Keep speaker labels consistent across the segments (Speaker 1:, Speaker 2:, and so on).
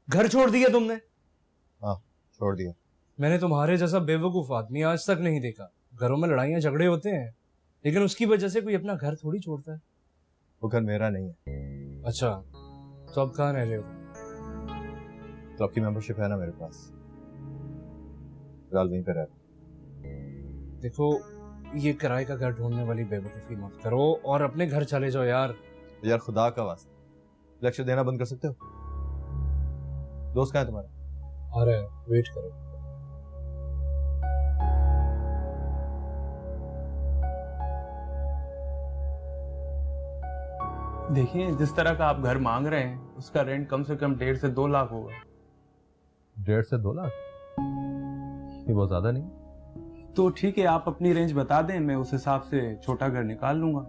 Speaker 1: घर छोड़ दिया तुमने?
Speaker 2: हाँ, छोड़ दिया।
Speaker 1: मैंने तुम्हारे जैसा बेवकूफ आदमी आज तक नहीं देखा। घरों में लड़ाइयाँ झगड़े होते हैं, लेकिन उसकी वजह से कोई अपना घर थोड़ी छोड़ता है।
Speaker 2: वो घर मेरा नहीं है।
Speaker 1: अच्छा, तो अब कहाँ रह रहे हो?
Speaker 2: क्लब की मेंबरशिप है ना मेरे पास, फिलहाल वहीं पे रह रहा हूं।
Speaker 1: देखो, ये किराए का घर ढूंढने वाली बेवकूफी मत करो और अपने घर चले जाओ यार।
Speaker 2: यार खुदा का वास्ता, लेक्चर देना बंद कर सकते हो? दोस्त कहाँ है तुम्हारा?
Speaker 1: आ रहा है, वेट करो।
Speaker 3: देखिए, जिस तरह का आप घर मांग रहे हैं उसका रेंट कम से कम 1.5 से 2 लाख होगा।
Speaker 2: 1.5 से 2 लाख? ये बहुत ज्यादा नहीं?
Speaker 3: तो ठीक है, आप अपनी रेंज बता दें, मैं उस हिसाब से छोटा घर निकाल लूंगा।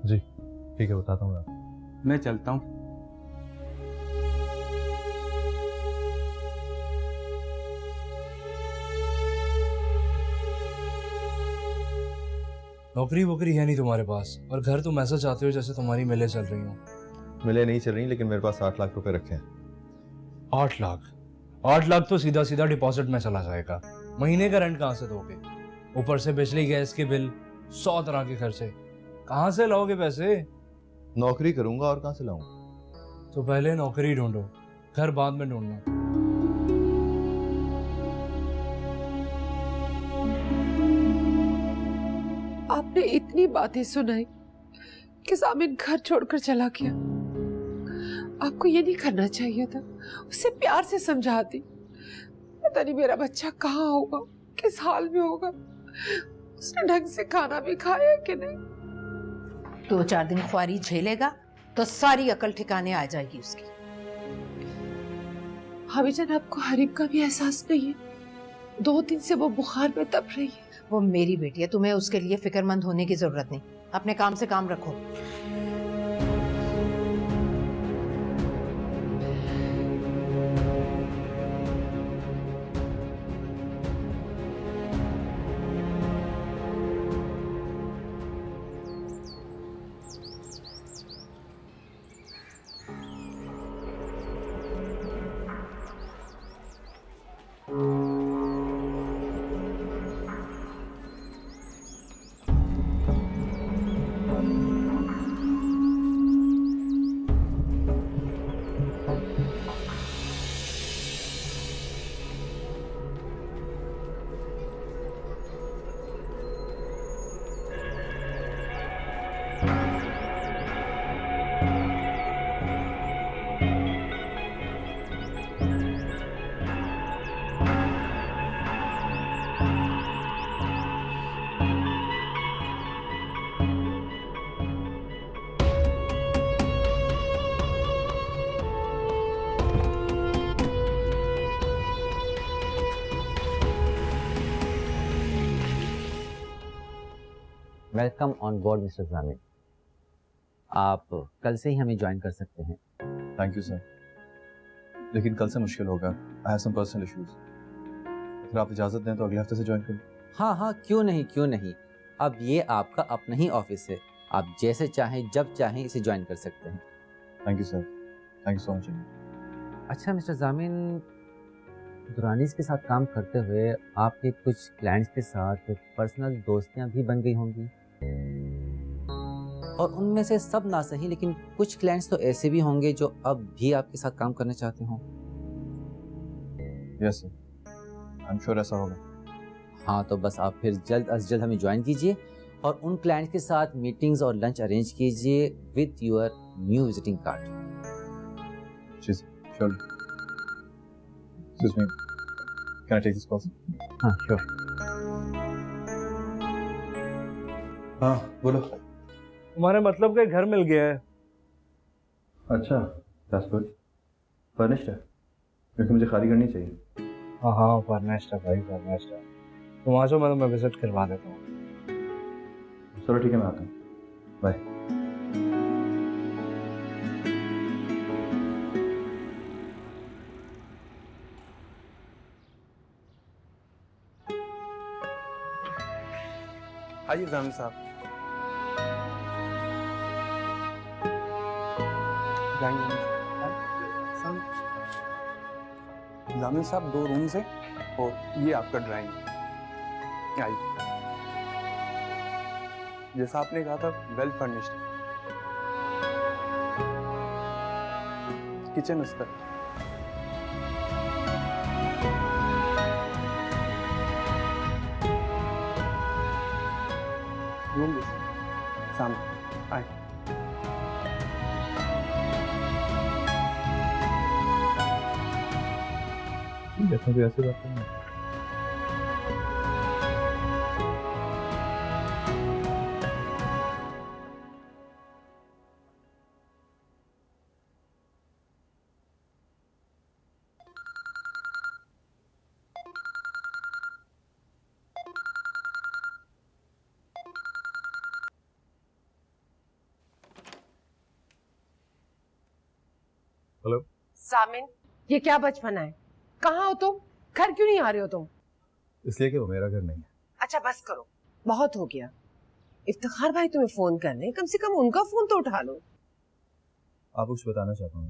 Speaker 2: जी ठीक है, बताता हूँ आपको।
Speaker 3: मैं चलता हूँ।
Speaker 1: नौकरी वोकरी है नहीं तुम्हारे पास, और घर तुम ऐसा चाहते हो जैसे तुम्हारी मिलें चल रही हो।
Speaker 2: मिले नहीं चल रही, लेकिन मेरे पास 8 लाख रुपए रखे हैं।
Speaker 1: 8 लाख? 8 लाख तो सीधा सीधा डिपॉजिट में चला जाएगा। महीने का रेंट कहाँ से दोगे? ऊपर से बिजली गैस के बिल, 100 तरह के खर्चे, कहाँ से लाओगे पैसे?
Speaker 2: नौकरी करूंगा और कहाँ से लाऊंगा?
Speaker 1: तो पहले नौकरी ढूंढो, घर बाद में ढूंढना।
Speaker 4: आपने इतनी बातें सुनाई कि सामिन घर छोड़कर चला गया। आपको ये नहीं करना चाहिए था, उसे प्यार से समझाती। पता नहीं मेरा बच्चा कहाँ होगा, किस हाल में होगा, उसने ढंग से खाना भी खाया कि नहीं।
Speaker 5: 2-4 दिन ख्वारी झेलेगा तो सारी अकल ठिकाने आ जाएगी उसकी।
Speaker 4: भाभीजान, आपको हरीब का भी एहसास नहीं है? 2 दिन से वो बुखार में तप रही है।
Speaker 5: वो मेरी बेटी है, तुम्हें उसके लिए फिक्रमंद होने की जरूरत नहीं। अपने काम से काम रखो।
Speaker 6: वेलकम ऑन बोर्ड मिस्टर जामिन। आप कल से ही हमें ज्वाइन कर सकते हैं।
Speaker 2: थैंक यू सर, लेकिन कल से मुश्किल होगा। I have some personal issues. अगर आप इजाजत दें तो अगले हफ्ते से ज्वाइन करूं।
Speaker 6: हाँ हाँ, क्यों नहीं। अब ये आपका अपना ही ऑफिस है, आप जैसे चाहें जब चाहें इसे ज्वाइन कर सकते हैं।
Speaker 2: Thank you sir, thank you so much.
Speaker 6: अच्छा मिस्टर जामिन, दुरानीस के साथ काम करते हुए आपके कुछ क्लाइंट्स के साथ पर्सनल दोस्तियां भी बन गई होंगी, और उनमें से सब ना सही लेकिन कुछ क्लाइंट्स तो ऐसे भी होंगे जो अब भी आपके साथ काम करना चाहते हों।
Speaker 2: Yes sir, I am sure ऐसा होगा।
Speaker 6: हाँ, तो बस आप फिर जल्द अज जल्द हमें ज्वाइन कीजिए और उन क्लाइंट्स के साथ मीटिंग्स और लंच अरेंज कीजिए with your new visiting card.
Speaker 2: जी sure. Excuse me, can I take this call?
Speaker 6: हाँ श्योर।
Speaker 2: हाँ बोलो।
Speaker 1: तुम्हारे मतलब का घर मिल गया है।
Speaker 2: अच्छा, that's good. फर्निश्ड है, क्योंकि मुझे खाली करनी चाहिए।
Speaker 1: हाँ, फर्निश्ड है भाई, फर्निश्ड है। तुम आ जाओ, मैं तुम्हें विजिट करवा देता हूँ।
Speaker 2: चलो ठीक है, मैं आता हूँ। बाय।
Speaker 3: आइए जामिन साहब, जाएंगे। जामिल साहब 2 रूम्स हैं और ये आपका ड्राइंग। आइए, जैसा आपने कहा था वेल फर्निश्ड। किचन उस पर। रूम सामने आए।
Speaker 2: देखो भी ऐसे बात नहीं। हेलो
Speaker 4: सामिन, ये क्या बचपना है? कहाँ हो तुम? घर क्यों नहीं आ रहे हो तुम?
Speaker 2: इसलिए कि वो मेरा घर नहीं है।
Speaker 4: अच्छा बस करो, बहुत हो गया। इफ्तिखार भाई तुम्हें फोन कर रहे हैं, कम से कम उनका फोन तो उठा लो।
Speaker 2: आपको कुछ बताना चाहता हूँ।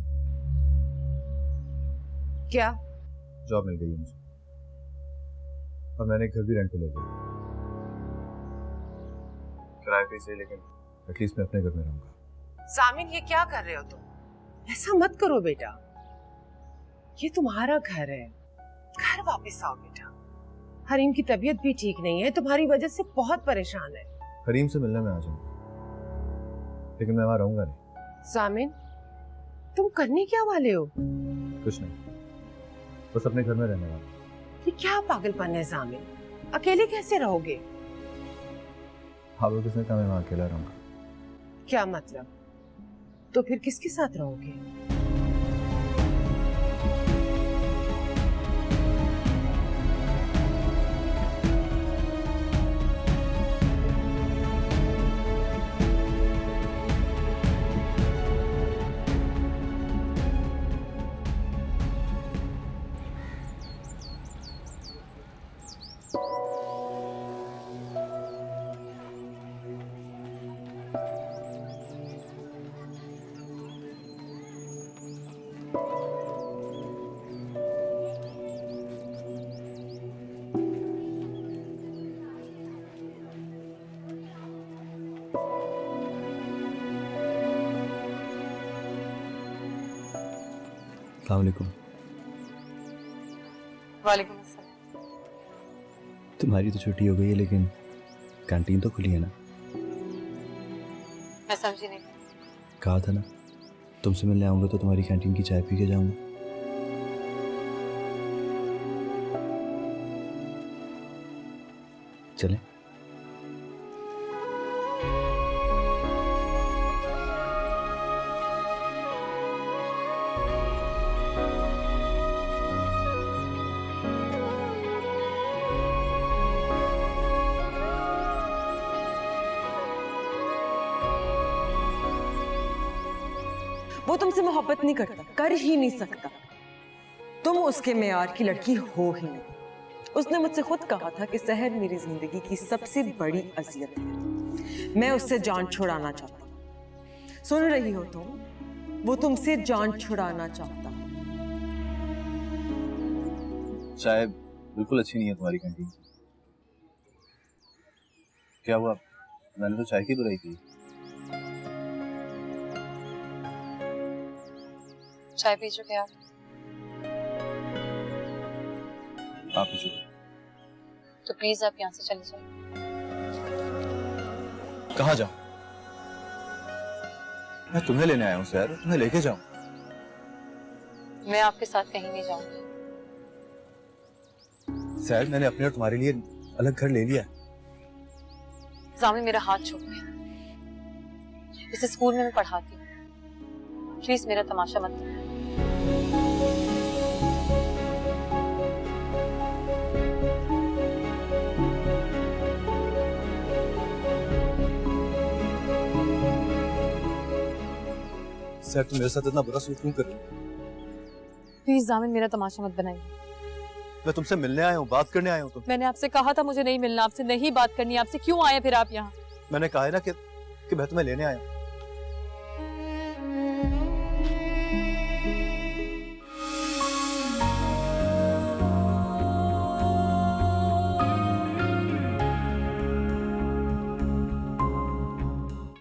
Speaker 4: क्या?
Speaker 2: जॉब मिल गई है मुझे और मैंने एक घर भी रेंट पे ले लिया। किराए पे से, लेकिन एटलीस्ट मैं अपने घर में रहूंगा।
Speaker 4: सामिन, ये क्या कर रहे हो तुम? ऐसा मत करो बेटा, ये तुम्हारा घर है, घर वापस आओ बेटा। हरीम की तबीयत भी ठीक नहीं है, तुम्हारी वजह से बहुत परेशान है।
Speaker 2: हरीम से मिलने में आ जाऊंगा, लेकिन मैं वहां रहूंगा नहीं।
Speaker 4: सामिन, तुम करने क्या वाले हो?
Speaker 2: कुछ नहीं, बस अपने घर में रहने वाला।
Speaker 4: ये क्या पागलपन है सामिन? अकेले कैसे रहोगे?
Speaker 2: आपको किसने कहा मैं वहां अकेला रहूंगा?
Speaker 4: क्या मतलब? तो फिर किसके साथ रहोगे?
Speaker 2: अस्सलाम वालेकुम।
Speaker 7: वालेकुम अस्सलाम।
Speaker 2: तुम्हारी तो छुट्टी हो गई है, लेकिन कैंटीन तो खुली है ना?
Speaker 7: मैं समझी नहीं।
Speaker 2: कहा था ना, तुमसे मिलने आऊंगा तो तुम्हारी कैंटीन की चाय पी के जाऊंगा। चलें?
Speaker 8: वो तुमसे मोहब्बत नहीं करता, कर ही नहीं सकता। तुम उसके मेयार की लड़की हो ही नहीं। उसने मुझसे खुद कहा था कि सहर मेरी जिंदगी की सबसे बड़ी अजियत है, मैं उससे जान छुड़ाना चाहता हूँ। सुन रही हो तुम? वो तुमसे जान छुड़ाना चाहता।
Speaker 2: चाय बिल्कुल अच्छी नहीं है तुम्हारी कैंटीन। क्या हुआ? मैंने तो चाय की बुराई की।
Speaker 7: चाय पी चुके आप?
Speaker 2: आप पी चुके।
Speaker 7: तो प्लीज आप यहाँ से चले जाइए।
Speaker 2: कहाँ जाऊं? मैं तुम्हें लेने आया हूँ सर, तुम्हें लेके जाऊं।
Speaker 7: मैं आपके साथ कहीं नहीं जाऊंगी।
Speaker 2: सर, मैंने अपने और तुम्हारे लिए अलग घर ले लिया।
Speaker 7: जामिन मेरा हाथ छोड़ दिया। इस स्कूल में मैं पढ़ाती हूँ, प्लीज मेरा तमाशा मत करो।
Speaker 2: सर, तुम मेरे साथ इतना बुरा सलूक क्यों कर रही हो?
Speaker 7: प्लीज जामिन मेरा तमाशा मत बनाइए।
Speaker 2: मैं तुमसे मिलने आया हूँ, बात करने आया हूँ।
Speaker 7: मैंने आपसे कहा था मुझे नहीं मिलना, आपसे नहीं बात करनी। आपसे क्यों आए फिर आप यहाँ?
Speaker 2: मैंने कहा है ना कि मैं तुम्हें लेने आया हूँ।